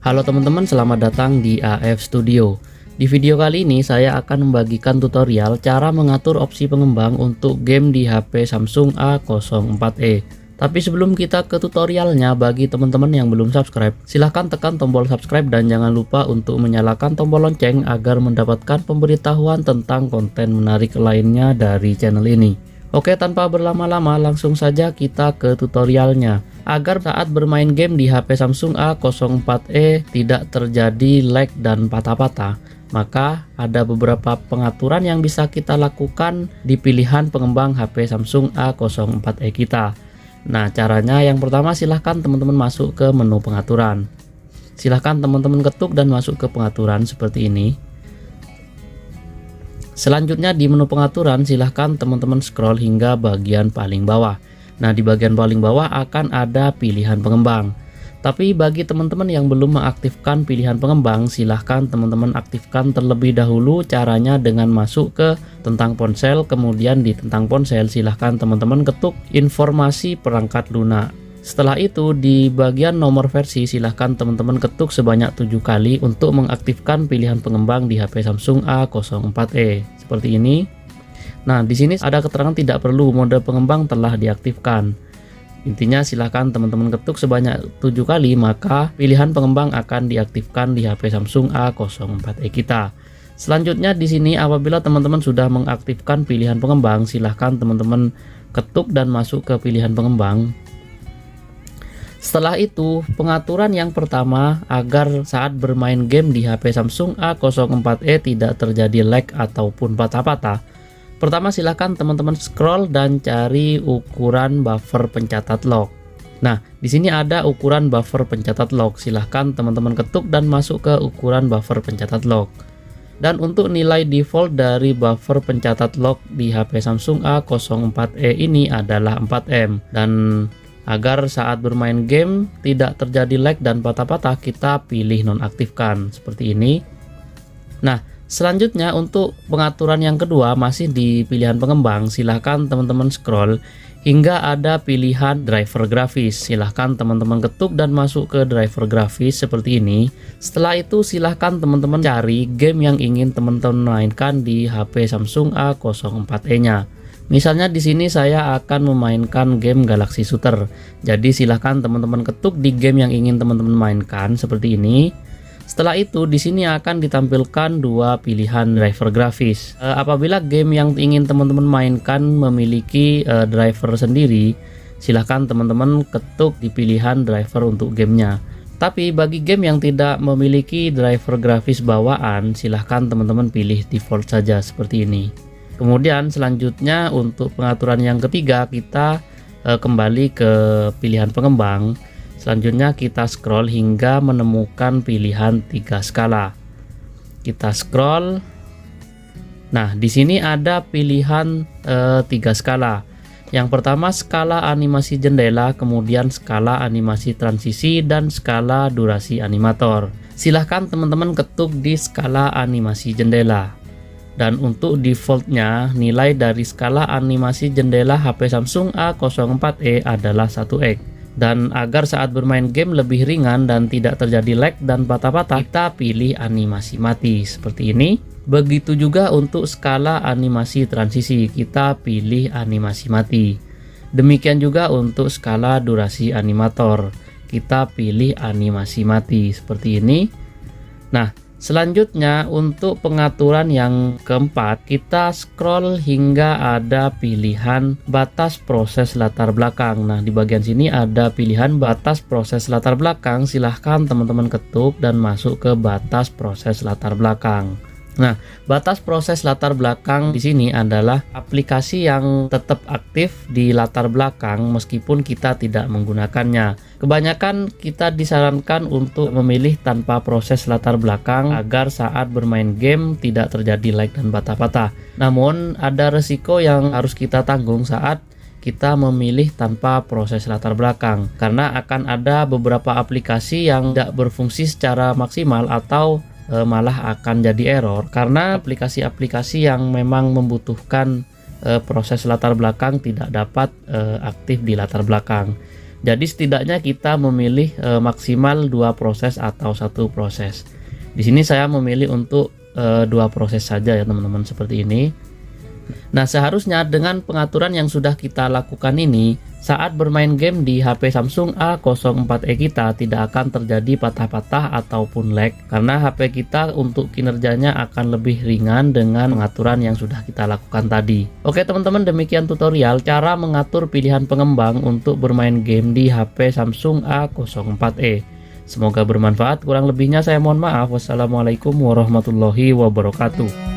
Halo teman-teman, selamat datang di AF Studio. Di video kali ini saya akan membagikan tutorial cara mengatur opsi pengembang untuk game di HP Samsung A04e. Tapi sebelum kita ke tutorialnya, bagi teman-teman yang belum subscribe, silahkan tekan tombol subscribe dan jangan lupa untuk menyalakan tombol lonceng agar mendapatkan pemberitahuan tentang konten menarik lainnya dari channel ini. Oke, tanpa berlama-lama langsung saja kita ke tutorialnya. Agar saat bermain game di HP Samsung A04e tidak terjadi lag dan patah-patah, maka ada beberapa pengaturan yang bisa kita lakukan di pilihan pengembang HP Samsung A04e kita. Nah, caranya yang pertama, silahkan teman-teman masuk ke menu pengaturan. Silahkan teman-teman ketuk dan masuk ke pengaturan seperti ini. Selanjutnya di menu pengaturan silahkan teman-teman scroll hingga bagian paling bawah. Nah, di bagian paling bawah akan ada pilihan pengembang. Tapi bagi teman-teman yang belum mengaktifkan pilihan pengembang, silahkan teman-teman aktifkan terlebih dahulu. Caranya dengan masuk ke tentang ponsel, kemudian di tentang ponsel silahkan teman-teman ketuk informasi perangkat lunak. Setelah itu di bagian nomor versi silahkan teman-teman ketuk sebanyak 7 kali untuk mengaktifkan pilihan pengembang di HP Samsung A04e seperti ini. Nah, di sini ada keterangan tidak perlu, mode pengembang telah diaktifkan. Intinya silahkan teman-teman ketuk sebanyak 7 kali, maka pilihan pengembang akan diaktifkan di HP Samsung A04e kita. Selanjutnya di sini apabila teman-teman sudah mengaktifkan pilihan pengembang, silahkan teman-teman ketuk dan masuk ke pilihan pengembang. Setelah itu, pengaturan yang pertama agar saat bermain game di HP Samsung A04e tidak terjadi lag ataupun patah-patah. Pertama, silahkan teman-teman scroll dan cari ukuran buffer pencatat log. Nah, di sini ada ukuran buffer pencatat log. Silahkan teman-teman ketuk dan masuk ke ukuran buffer pencatat log. Dan untuk nilai default dari buffer pencatat log di HP Samsung A04e ini adalah 4M. Dan agar saat bermain game tidak terjadi lag dan patah-patah, kita pilih nonaktifkan seperti ini. Nah, selanjutnya untuk pengaturan yang kedua masih di pilihan pengembang, silahkan teman-teman scroll hingga ada pilihan driver grafis. Silahkan teman-teman ketuk dan masuk ke driver grafis seperti ini. Setelah itu silahkan teman-teman cari game yang ingin teman-teman mainkan di HP Samsung A04e nya. Misalnya di sini saya akan memainkan game Galaxy Shooter. Jadi silahkan teman-teman ketuk di game yang ingin teman-teman mainkan seperti ini. Setelah itu di sini akan ditampilkan dua pilihan driver grafis. Apabila game yang ingin teman-teman mainkan memiliki driver sendiri, silahkan teman-teman ketuk di pilihan driver untuk gamenya. Tapi bagi game yang tidak memiliki driver grafis bawaan, silahkan teman-teman pilih default saja seperti ini. Kemudian selanjutnya untuk pengaturan yang ketiga, kita kembali ke pilihan pengembang. Selanjutnya kita scroll hingga menemukan pilihan 3 skala. Kita scroll. Nah, di sini ada pilihan 3 skala. Yang pertama skala animasi jendela, kemudian skala animasi transisi, dan skala durasi animator. Silahkan teman-teman ketuk di skala animasi jendela. Dan untuk defaultnya nilai dari skala animasi jendela HP Samsung A04e adalah 1x. Dan agar saat bermain game lebih ringan dan tidak terjadi lag dan patah-patah, kita pilih animasi mati seperti ini. Begitu juga untuk skala animasi transisi, kita pilih animasi mati. Demikian juga untuk skala durasi animator, kita pilih animasi mati seperti ini. Nah, selanjutnya untuk pengaturan yang keempat, kita scroll hingga ada pilihan batas proses latar belakang. Nah, di bagian sini ada pilihan batas proses latar belakang. Silahkan teman-teman ketuk dan masuk ke batas proses latar belakang. Nah, batas proses latar belakang di sini adalah aplikasi yang tetap aktif di latar belakang meskipun kita tidak menggunakannya. Kebanyakan kita disarankan untuk memilih tanpa proses latar belakang agar saat bermain game tidak terjadi lag dan patah-patah. Namun ada resiko yang harus kita tanggung saat kita memilih tanpa proses latar belakang, karena akan ada beberapa aplikasi yang tidak berfungsi secara maksimal atau malah akan jadi error karena aplikasi-aplikasi yang memang membutuhkan proses latar belakang tidak dapat aktif di latar belakang. Jadi setidaknya kita memilih maksimal 2 proses atau 1 proses. Di sini saya memilih untuk 2 proses saja ya teman-teman, seperti ini. Nah, seharusnya dengan pengaturan yang sudah kita lakukan ini, saat bermain game di HP Samsung A04e kita tidak akan terjadi patah-patah ataupun lag, karena HP kita untuk kinerjanya akan lebih ringan dengan pengaturan yang sudah kita lakukan tadi. Oke teman-teman, demikian tutorial cara mengatur pilihan pengembang untuk bermain game di HP Samsung A04e. Semoga bermanfaat, kurang lebihnya saya mohon maaf. Wassalamualaikum warahmatullahi wabarakatuh.